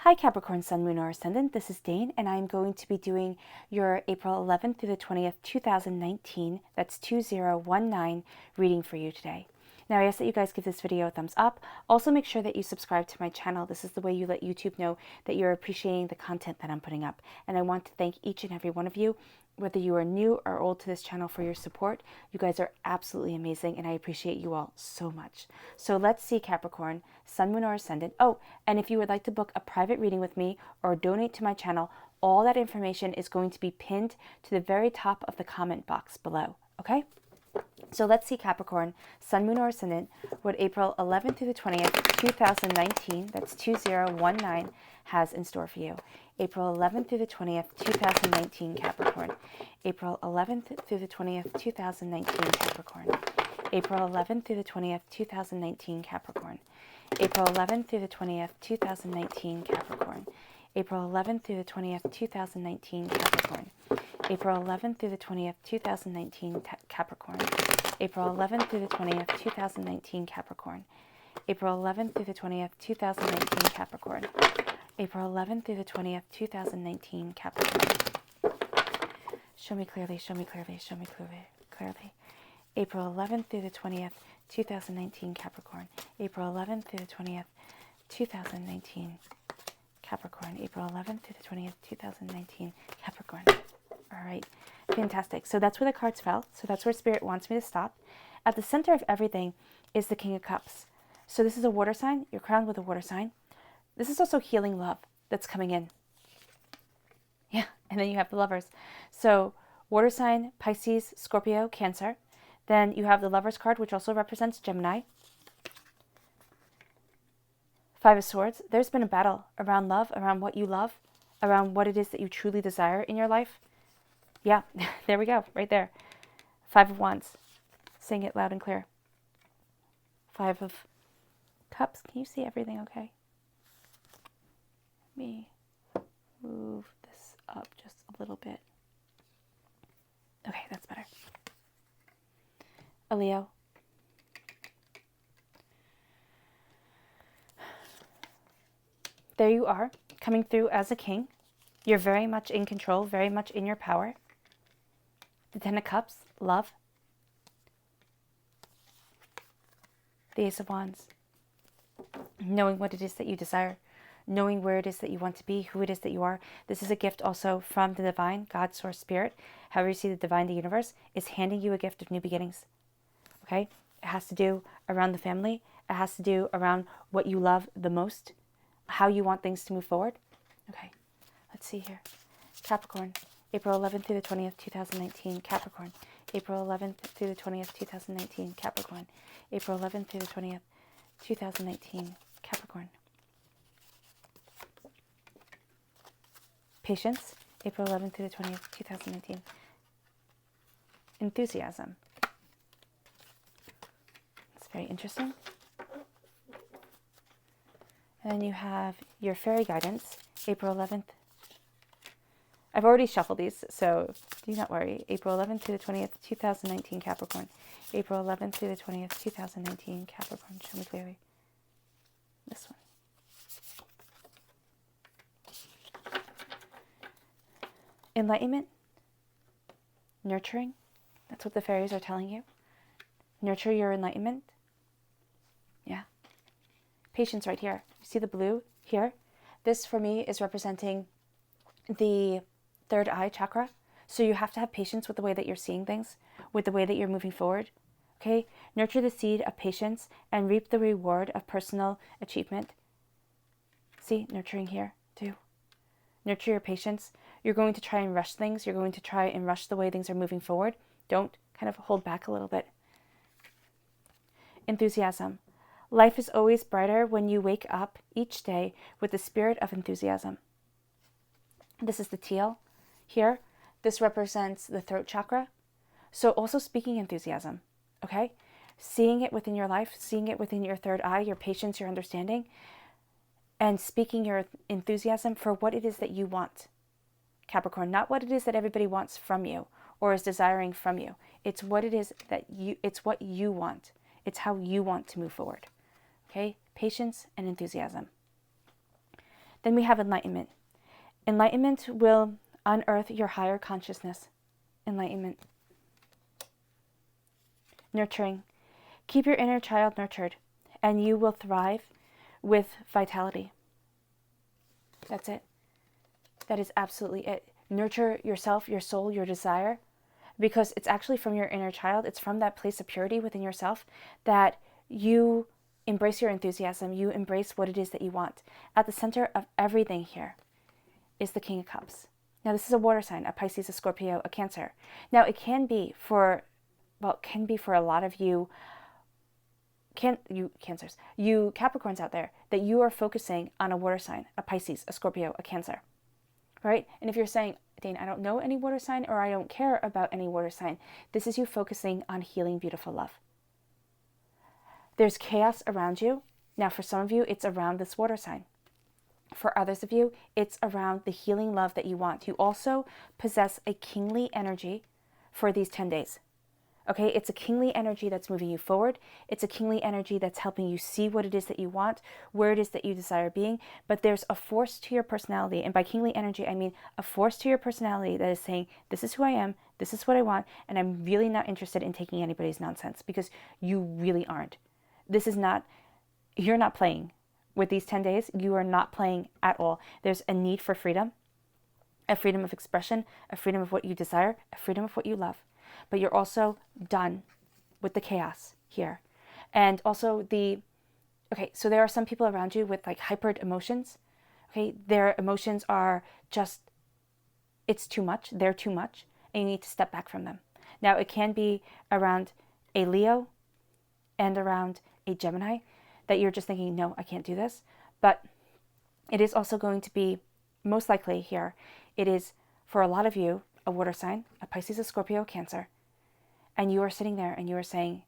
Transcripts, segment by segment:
Hi Capricorn, Sun, Moon, or Ascendant. This is Dane, and I'm going to be doing your April 11th through the 20th, 2019, that's 2019, reading for you today. Now, I ask that you guys give this video a thumbs up. Also, make sure that you subscribe to my channel. This is the way you let YouTube know that you're appreciating the content that I'm putting up. And I want to thank each and every one of you, whether you are new or old to this channel, for your support. You guys are absolutely amazing, and I appreciate you all so much. So let's see, Capricorn, Sun, Moon, or Ascendant. Oh, and if you would like to book a private reading with me or donate to my channel, all that information is going to be pinned to the very top of the comment box below, okay? So let's see, Capricorn, Sun, Moon, or Ascendant, what April 11th through the 20th, 2019, that's 2019, has in store for you. April 11th through the 20th, 2019, Capricorn. April 11th through the 20th, 2019, Capricorn. April 11th through the 20th, 2019, Capricorn. April 11th through the 20th, 2019, Capricorn. April 11th through the 20th, 2019, Capricorn. April 11th through the 20th, 2019, Capricorn. April 11th through the 20th, 2019, Capricorn. April 11th through the 20th, 2019, Capricorn. April 11th through the 20th, 2019, Capricorn. Show me clearly, show me clearly, show me clearly. April 11th through the 20th, 2019, Capricorn. April 11th through the 20th, 2019, Capricorn. April 11th through the 20th, 2019, Capricorn. All right, fantastic. So that's where the cards fell. So that's where Spirit wants me to stop. At the center of everything is the King of Cups. So this is a water sign. You're crowned with a water sign. This is also healing love that's coming in. Yeah, and then you have the Lovers. So water sign, Pisces, Scorpio, Cancer. Then you have the Lovers card, which also represents Gemini. Five of Swords. There's been a battle around love, around what you love, around what it is that you truly desire in your life. Yeah, there we go, right there. Five of Wands. Sing it loud and clear. Five of Cups. Can you see everything okay? Let me move this up just a little bit. Okay, that's better. A Leo. There you are, coming through as a king. You're very much in control, very much in your power. The Ten of Cups, love. The Ace of Wands. Knowing what it is that you desire. Knowing where it is that you want to be, who it is that you are. This is a gift also from the divine, God, Source, Spirit. However you see the divine, the universe, is handing you a gift of new beginnings. Okay? It has to do around the family. It has to do around what you love the most. How you want things to move forward. Okay, let's see here. Capricorn, April 11th through the 20th, 2019, Capricorn. April 11th through the 20th, 2019, Capricorn. April 11th through the 20th, 2019, Capricorn. Patience, April 11th through the 20th, 2019. Enthusiasm. It's very interesting. And then you have your fairy guidance, April 11th. I've already shuffled these, so do not worry. April 11th through the 20th, 2019, Capricorn. April 11th through the 20th, 2019, Capricorn. Show me clearly. This one. Enlightenment. Nurturing. That's what the fairies are telling you. Nurture your enlightenment. Yeah. Patience right here. You see the blue here? This for me is representing the third eye chakra. So you have to have patience with the way that you're seeing things, with the way that you're moving forward. Okay? Nurture the seed of patience and reap the reward of personal achievement. See, nurturing here too. Nurture your patience. You're going to try and rush things. You're going to try and rush the way things are moving forward. Don't kind of hold back a little bit. Enthusiasm. Life is always brighter when you wake up each day with the spirit of enthusiasm. This is the teal here. This represents the throat chakra. So also speaking enthusiasm, okay? Seeing it within your life, seeing it within your third eye, your patience, your understanding, and speaking your enthusiasm for what it is that you want, Capricorn. Not what it is that everybody wants from you or is desiring from you. It's what it is that it's what you want. It's how you want to move forward. Okay, patience and enthusiasm. Then we have enlightenment. Enlightenment will unearth your higher consciousness. Enlightenment. Nurturing. Keep your inner child nurtured, and you will thrive with vitality. That's it. That is absolutely it. Nurture yourself, your soul, your desire, because it's actually from your inner child. It's from that place of purity within yourself that you embrace your enthusiasm. You embrace what it is that you want. At the center of everything here is the King of Cups. Now, this is a water sign, a Pisces, a Scorpio, a Cancer. Now, it can be for, well, it can be for a lot of you, Cancers, you Capricorns out there, that you are focusing on a water sign, a Pisces, a Scorpio, a Cancer, right? And if you're saying, Dane, I don't know any water sign, or I don't care about any water sign, this is you focusing on healing beautiful love. There's chaos around you. Now, for some of you, it's around this water sign. For others of you, it's around the healing love that you want. You also possess a kingly energy for these 10 days. Okay, it's a kingly energy that's moving you forward. It's a kingly energy that's helping you see what it is that you want, where it is that you desire being. But there's a force to your personality. And by kingly energy, I mean a force to your personality that is saying, this is who I am, this is what I want, and I'm really not interested in taking anybody's nonsense, because you really aren't. This is not, you're not playing with these 10 days. You are not playing at all. There's a need for freedom, a freedom of expression, a freedom of what you desire, a freedom of what you love. But you're also done with the chaos here. And also okay, so there are some people around you with like hyper emotions. Okay, their emotions are just, it's too much, they're too much, and you need to step back from them. Now, it can be around a Leo and around a Gemini that you're just thinking, no, I can't do this. But it is also going to be, most likely here, it is for a lot of you, a water sign, a Pisces, a Scorpio, a Cancer, and you are sitting there and you are saying,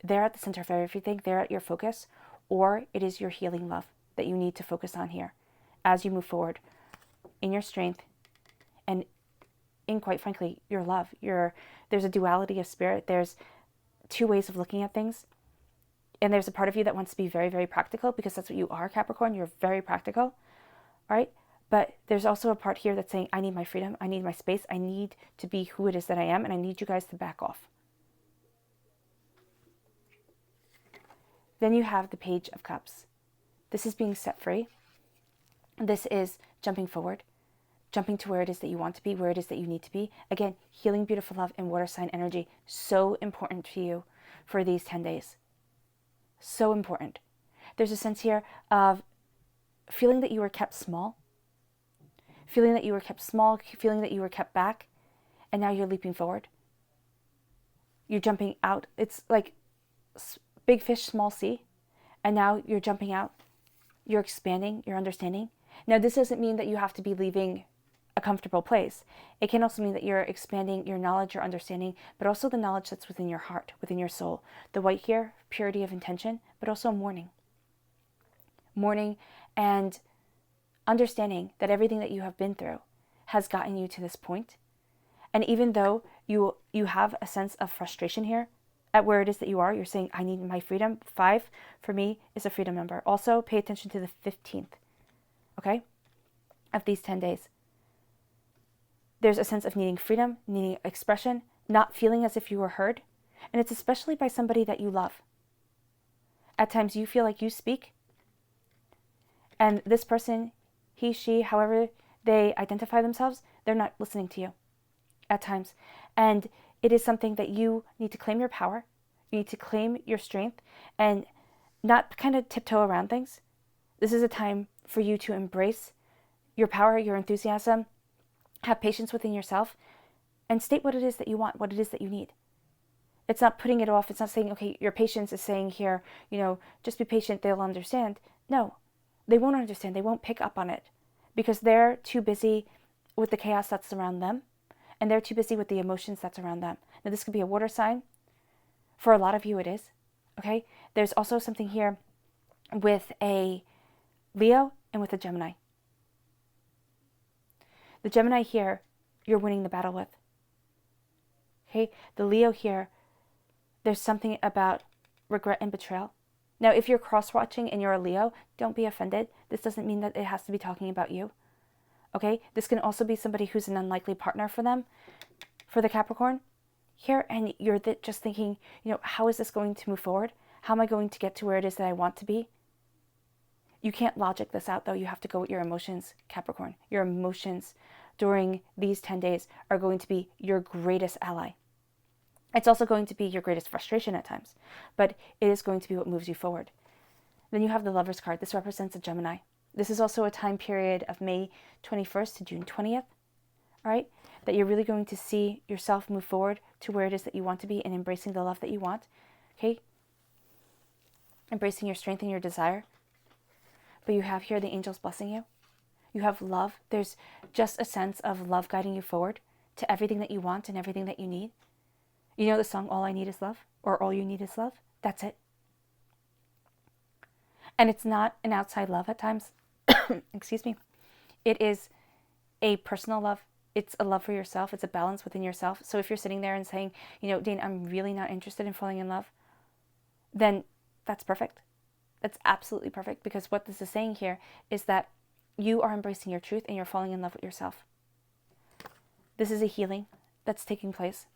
they're at the center of everything, they're at your focus, or it is your healing love that you need to focus on here as you move forward in your strength and in, quite frankly, your love. There's a duality of spirit. There's two ways of looking at things. And there's a part of you that wants to be very, very practical, because that's what you are, Capricorn. You're very practical, right? But there's also a part here that's saying, I need my freedom, I need my space, I need to be who it is that I am, and I need you guys to back off. Then you have the Page of Cups. This is being set free. This is jumping forward, jumping to where it is that you want to be, where it is that you need to be. Again, healing beautiful love and water sign energy, so important to you for these 10 days. So important. There's a sense here of feeling that you were kept small, feeling that you were kept small, feeling that you were kept back, and now you're leaping forward. You're jumping out. It's like big fish, small sea, and now you're jumping out. You're expanding your understanding. Now, this doesn't mean that you have to be leaving a comfortable place. It can also mean that you're expanding your knowledge, your understanding, but also the knowledge that's within your heart, within your soul. The white here, purity of intention, but also mourning. Mourning and understanding that everything that you have been through has gotten you to this point. And even though you have a sense of frustration here at where it is that you are, you're saying, I need my freedom. 5 for me is a freedom number. Also, pay attention to the 15th, okay, of these 10 days. There's a sense of needing freedom, needing expression, not feeling as if you were heard. And it's especially by somebody that you love. At times you feel like you speak, and this person, he, she, however they identify themselves, they're not listening to you at times. And it is something that you need to claim your power. You need to claim your strength and not kind of tiptoe around things. This is a time for you to embrace your power, your enthusiasm, have patience within yourself, and state what it is that you want, what it is that you need. It's not putting it off. It's not saying, okay, your patience is saying here, just be patient, they'll understand. No, they won't understand. They won't pick up on it because they're too busy with the chaos that's around them, and they're too busy with the emotions that's around them. Now, this could be a water sign. For a lot of you, it is. Okay? There's also something here with a Leo and with a Gemini. The Gemini here, you're winning the battle with. Okay? The Leo here, there's something about regret and betrayal. Now, if you're cross-watching and you're a Leo, don't be offended. This doesn't mean that it has to be talking about you. Okay? This can also be somebody who's an unlikely partner for them, for the Capricorn here, and you're just thinking, how is this going to move forward? How am I going to get to where it is that I want to be? You can't logic this out, though. You have to go with your emotions, Capricorn. Your emotions during these 10 days are going to be your greatest ally. It's also going to be your greatest frustration at times, but it is going to be what moves you forward. Then you have the Lover's card. This represents a Gemini. This is also a time period of May 21st to June 20th, all right, that you're really going to see yourself move forward to where it is that you want to be and embracing the love that you want, okay? Embracing your strength and your desire. But you have here the angels blessing you. You have love. There's just a sense of love guiding you forward to everything that you want and everything that you need. You know the song, All I Need Is Love, or All You Need Is Love? That's it. And it's not an outside love at times. Excuse me. It is a personal love. It's a love for yourself. It's a balance within yourself. So if you're sitting there and saying, Dane, I'm really not interested in falling in love, then that's perfect. That's absolutely perfect, because what this is saying here is that you are embracing your truth and you're falling in love with yourself. This is a healing that's taking place.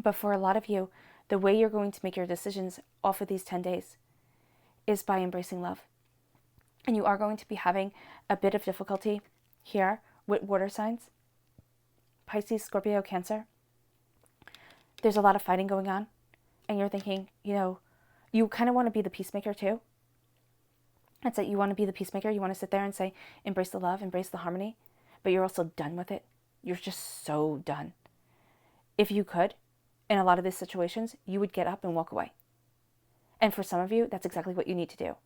But for a lot of you, the way you're going to make your decisions off of these 10 days is by embracing love. And you are going to be having a bit of difficulty here with water signs. Pisces, Scorpio, Cancer. There's a lot of fighting going on. And you're thinking, you kind of want to be the peacemaker too. It's that you want to be the peacemaker. You want to sit there and say, embrace the love, embrace the harmony. But you're also done with it. You're just so done. If you could, in a lot of these situations, you would get up and walk away. And for some of you, that's exactly what you need to do.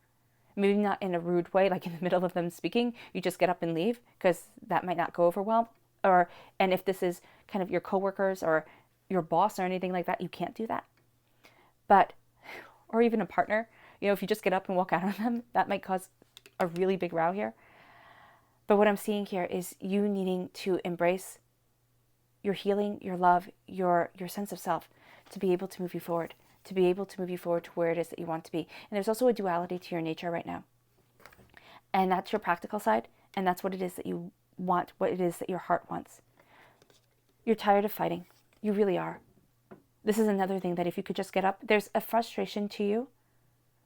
Maybe not in a rude way, like in the middle of them speaking. You just get up and leave, because that might not go over well. And if this is kind of your coworkers or your boss or anything like that, you can't do that. Or even a partner, if you just get up and walk out on them, that might cause a really big row here. But what I'm seeing here is you needing to embrace your healing, your love, your sense of self to be able to move you forward, to where it is that you want to be. And there's also a duality to your nature right now. And that's your practical side, and that's what it is that you want, what it is that your heart wants. You're tired of fighting. You really are. This is another thing that if you could just get up, there's a frustration to you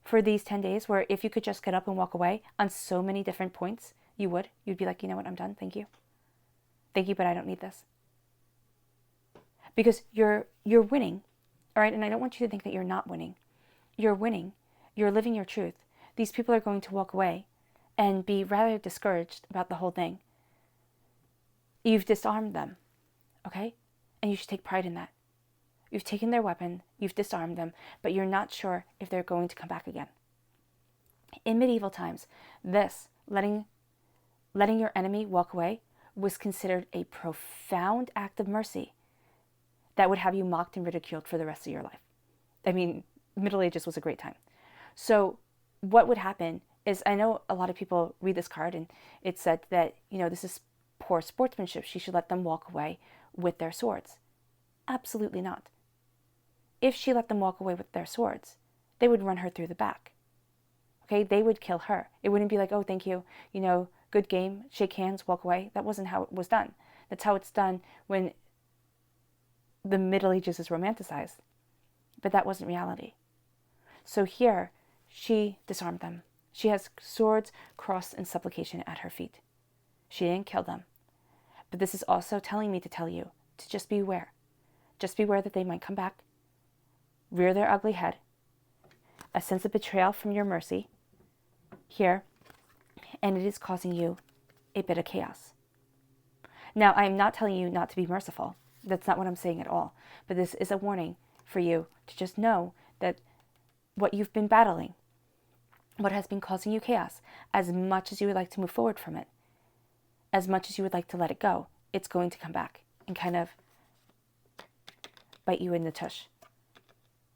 for these 10 days where if you could just get up and walk away on so many different points, you'd be like, you know what, I'm done. Thank you. Thank you, but I don't need this. Because you're winning, all right? And I don't want you to think that you're not winning. You're winning. You're living your truth. These people are going to walk away and be rather discouraged about the whole thing. You've disarmed them, okay? And you should take pride in that. You've taken their weapon, you've disarmed them, but you're not sure if they're going to come back again. In medieval times, this, letting your enemy walk away, was considered a profound act of mercy that would have you mocked and ridiculed for the rest of your life. I mean, Middle Ages was a great time. So what would happen is, I know a lot of people read this card and it said that, this is poor sportsmanship. She should let them walk away with their swords. Absolutely not. If she let them walk away with their swords, they would run her through the back. Okay, they would kill her. It wouldn't be like, oh, thank you, good game, shake hands, walk away. That wasn't how it was done. That's how it's done when the Middle Ages is romanticized. But that wasn't reality. So here, she disarmed them. She has swords, cross, and supplication at her feet. She didn't kill them. But this is also telling me to tell you to just beware. Just beware that they might come back, rear their ugly head, a sense of betrayal from your mercy here, and it is causing you a bit of chaos. Now, I am not telling you not to be merciful. That's not what I'm saying at all. But this is a warning for you to just know that what you've been battling, what has been causing you chaos, as much as you would like to move forward from it, as much as you would like to let it go, it's going to come back and kind of bite you in the tush.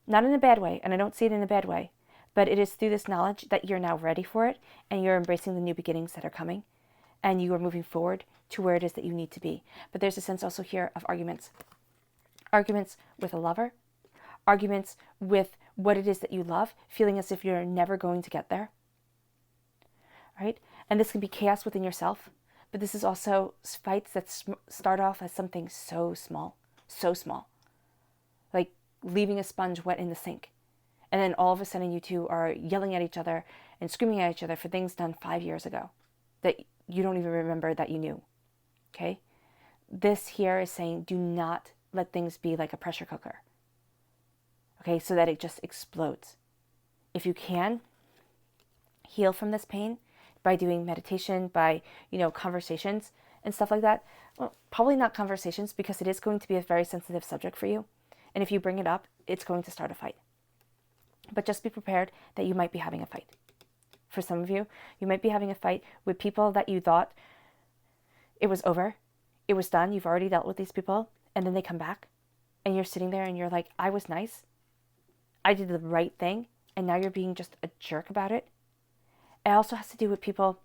Not in a bad way, and I don't see it in a bad way, but it is through this knowledge that you're now ready for it, and you're embracing the new beginnings that are coming, and you are moving forward to where it is that you need to be. But there's a sense also here of arguments. Arguments with a lover, arguments with what it is that you love, feeling as if you're never going to get there, right? And this can be chaos within yourself, but this is also fights that start off as something so small, like leaving a sponge wet in the sink. And then all of a sudden you two are yelling at each other and screaming at each other for things done 5 years ago that you don't even remember that you knew, okay? This here is saying do not let things be like a pressure cooker, okay, so that it just explodes. If you can, heal from this pain by doing meditation, by, conversations and stuff like that. Well, probably not conversations, because it is going to be a very sensitive subject for you. And if you bring it up, it's going to start a fight. But just be prepared that you might be having a fight. For some of you, you might be having a fight with people that you thought it was over, it was done, you've already dealt with these people, and then they come back, and you're sitting there and you're like, I was nice, I did the right thing, and now you're being just a jerk about it. It also has to do with people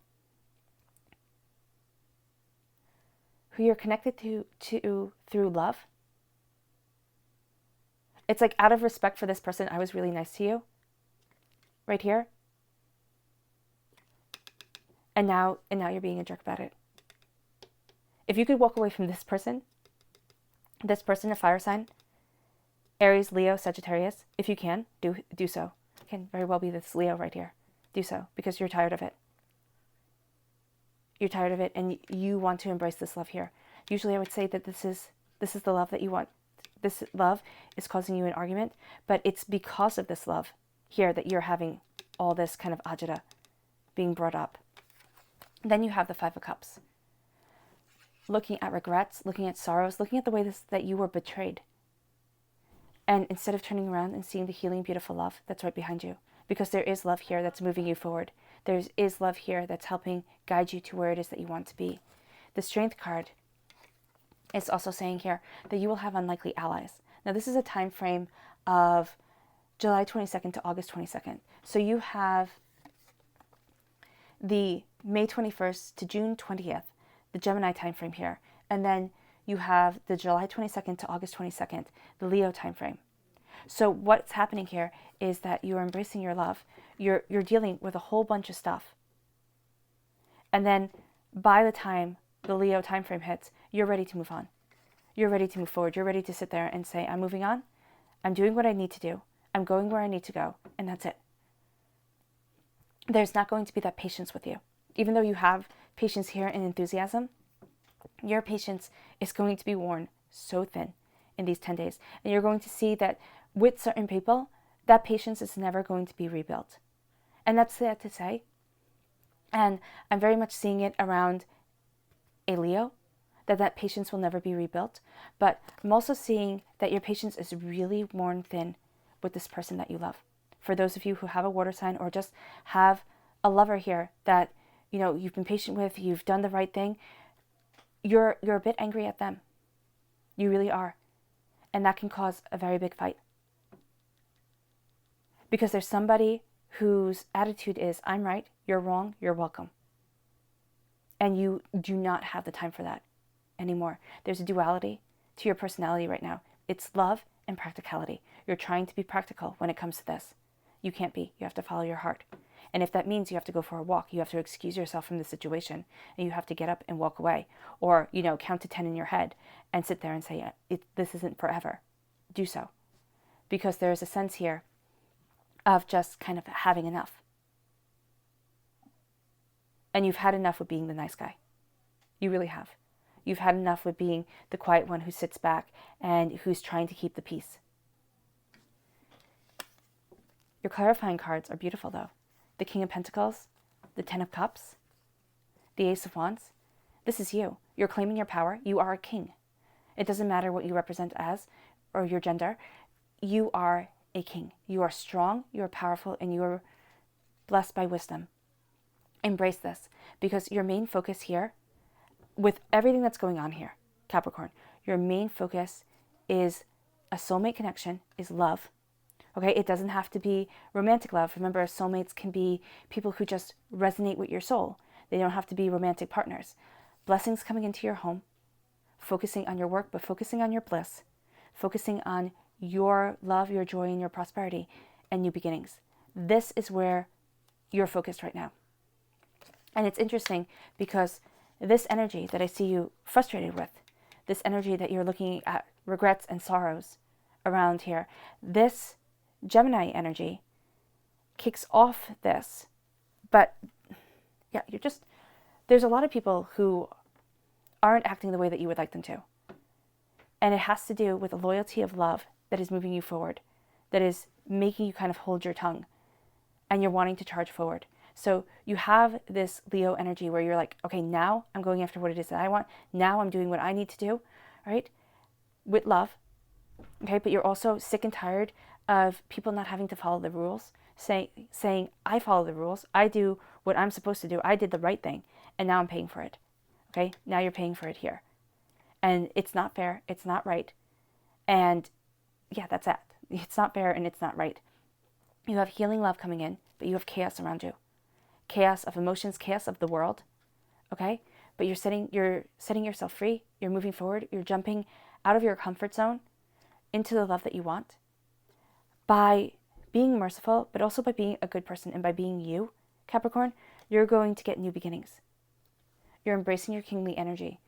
who you're connected to through love. It's like, out of respect for this person, I was really nice to you right here. And now you're being a jerk about it. If you could walk away from this person, a fire sign, Aries, Leo, Sagittarius, if you can, do so. It can very well be this Leo right here. Do so, because you're tired of it. You're tired of it, and you want to embrace this love here. Usually I would say that this is the love that you want. This love is causing you an argument, but it's because of this love here that you're having all this kind of agita being brought up. Then you have the Five of Cups. Looking at regrets, looking at sorrows, looking at the way that you were betrayed. And instead of turning around and seeing the healing, beautiful love that's right behind you, because there is love here that's moving you forward. There is love here that's helping guide you to where it is that you want to be. The Strength card is also saying here that you will have unlikely allies. Now, this is a time frame of July 22nd to August 22nd. So you have the May 21st to June 20th, the Gemini time frame here. And then you have the July 22nd to August 22nd, the Leo time frame. So what's happening here is that you're embracing your love. You're dealing with a whole bunch of stuff. And then by the time the Leo time frame hits, you're ready to move on. You're ready to move forward. You're ready to sit there and say, I'm moving on. I'm doing what I need to do. I'm going where I need to go. And that's it. There's not going to be that patience with you. Even though you have patience here and enthusiasm, your patience is going to be worn so thin in these 10 days. And you're going to see that with certain people, that patience is never going to be rebuilt. And that's sad to say. And I'm very much seeing it around a Leo, that patience will never be rebuilt. But I'm also seeing that your patience is really worn thin with this person that you love. For those of you who have a water sign or just have a lover here that, you've been patient with, you've done the right thing, you're a bit angry at them. You really are. And that can cause a very big fight. Because there's somebody whose attitude is, I'm right, you're wrong, you're welcome. And you do not have the time for that anymore. There's a duality to your personality right now. It's love and practicality. You're trying to be practical when it comes to this. You can't be. You have to follow your heart. And if that means you have to go for a walk, you have to excuse yourself from the situation, and you have to get up and walk away, or, count to 10 in your head and sit there and say, this isn't forever. Do so. Because there's a sense here of just kind of having enough. And you've had enough with being the nice guy. You really have. You've had enough with being the quiet one who sits back and who's trying to keep the peace. Your clarifying cards are beautiful, though. The King of Pentacles, the Ten of Cups, the Ace of Wands. This is you. You're claiming your power. You are a king. It doesn't matter what you represent as or your gender. You are a king. You are strong, you are powerful, and you are blessed by wisdom. Embrace this, because your main focus here, with everything that's going on here, Capricorn, your main focus is a soulmate connection, is love. Okay, it doesn't have to be romantic love. Remember, soulmates can be people who just resonate with your soul. They don't have to be romantic partners. Blessings coming into your home, focusing on your work, but focusing on your bliss, focusing on your love, your joy, and your prosperity. and new beginnings. This is where you're focused right now. And it's interesting because this energy that I see you frustrated with, this energy that you're looking at regrets and sorrows around here, this Gemini energy kicks off this. But yeah, there's a lot of people who aren't acting the way that you would like them to. And it has to do with a loyalty of love that is moving you forward, that is making you kind of hold your tongue, and you're wanting to charge forward. So you have this Leo energy where you're like, okay, now I'm going after what it is that I want. Now I'm doing what I need to do, right? With love, okay? But you're also sick and tired of people not having to follow the rules, saying, I follow the rules. I do what I'm supposed to do. I did the right thing, and now I'm paying for it, okay? Now you're paying for it here. And it's not fair. It's not right. And yeah, that's it. It's not fair and it's not right. You have healing love coming in, but you have chaos around you. Chaos of emotions, chaos of the world, okay? But you're setting yourself free. You're moving forward. You're jumping out of your comfort zone into the love that you want by being merciful, but also by being a good person and by being you, Capricorn. You're going to get new beginnings. You're embracing your kingly energy,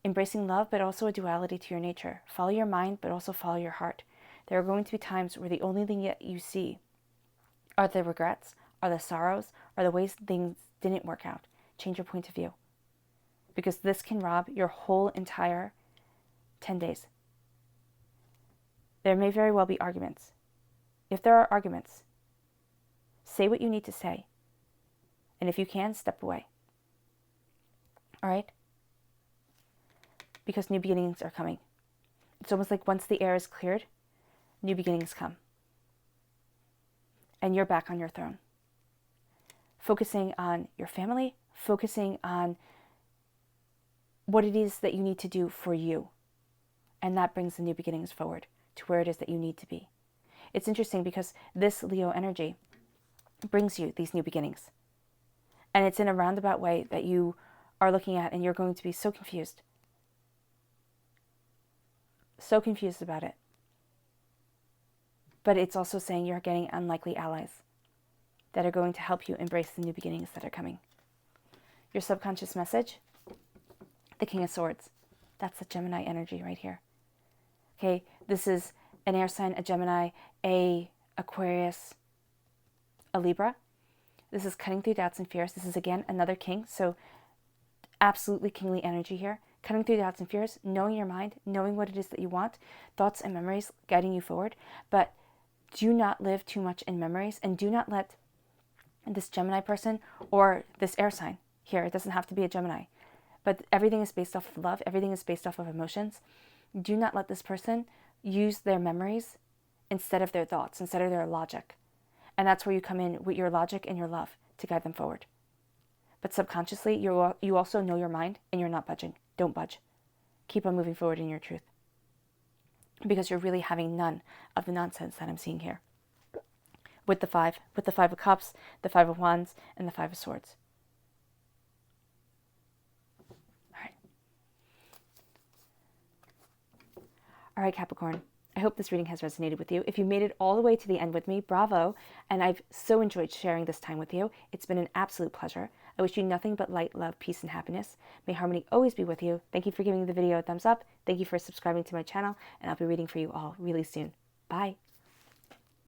embracing love, but also a duality to your nature. Follow your mind, but also follow your heart. There are going to be times where the only thing that you see are the regrets, are the sorrows, are the ways things didn't work out. Change your point of view. Because this can rob your whole entire 10 days. There may very well be arguments. If there are arguments, say what you need to say. And if you can, step away. All right? Because new beginnings are coming. It's almost like once the air is cleared, new beginnings come. And you're back on your throne. Focusing on your family, focusing on what it is that you need to do for you. And that brings the new beginnings forward to where it is that you need to be. It's interesting because this Leo energy brings you these new beginnings. And it's in a roundabout way that you are looking at, and you're going to be so confused. So confused about it. But it's also saying you're getting unlikely allies that are going to help you embrace the new beginnings that are coming. Your subconscious message, the King of Swords. That's the Gemini energy right here. Okay, this is an air sign, a Gemini, a Aquarius, a Libra. This is cutting through doubts and fears. This is, again, another king, so absolutely kingly energy here. Cutting through doubts and fears, knowing your mind, knowing what it is that you want, thoughts and memories guiding you forward. But do not live too much in memories, and do not let this Gemini person or this air sign here, it doesn't have to be a Gemini, but everything is based off of love, everything is based off of emotions. Do not let this person use their memories instead of their thoughts, instead of their logic. And that's where you come in with your logic and your love to guide them forward. But subconsciously, you also know your mind, and you're not budging. Don't budge. Keep on moving forward in your truth. Because you're really having none of the nonsense that I'm seeing here. With the Five of Cups, the Five of Wands, and the Five of Swords. All right, Capricorn. I hope this reading has resonated with you. If you made it all the way to the end with me, bravo. And I've so enjoyed sharing this time with you. It's been an absolute pleasure. I wish you nothing but light, love, peace, and happiness. May harmony always be with you. Thank you for giving the video a thumbs up. Thank you for subscribing to my channel. And I'll be reading for you all really soon. Bye.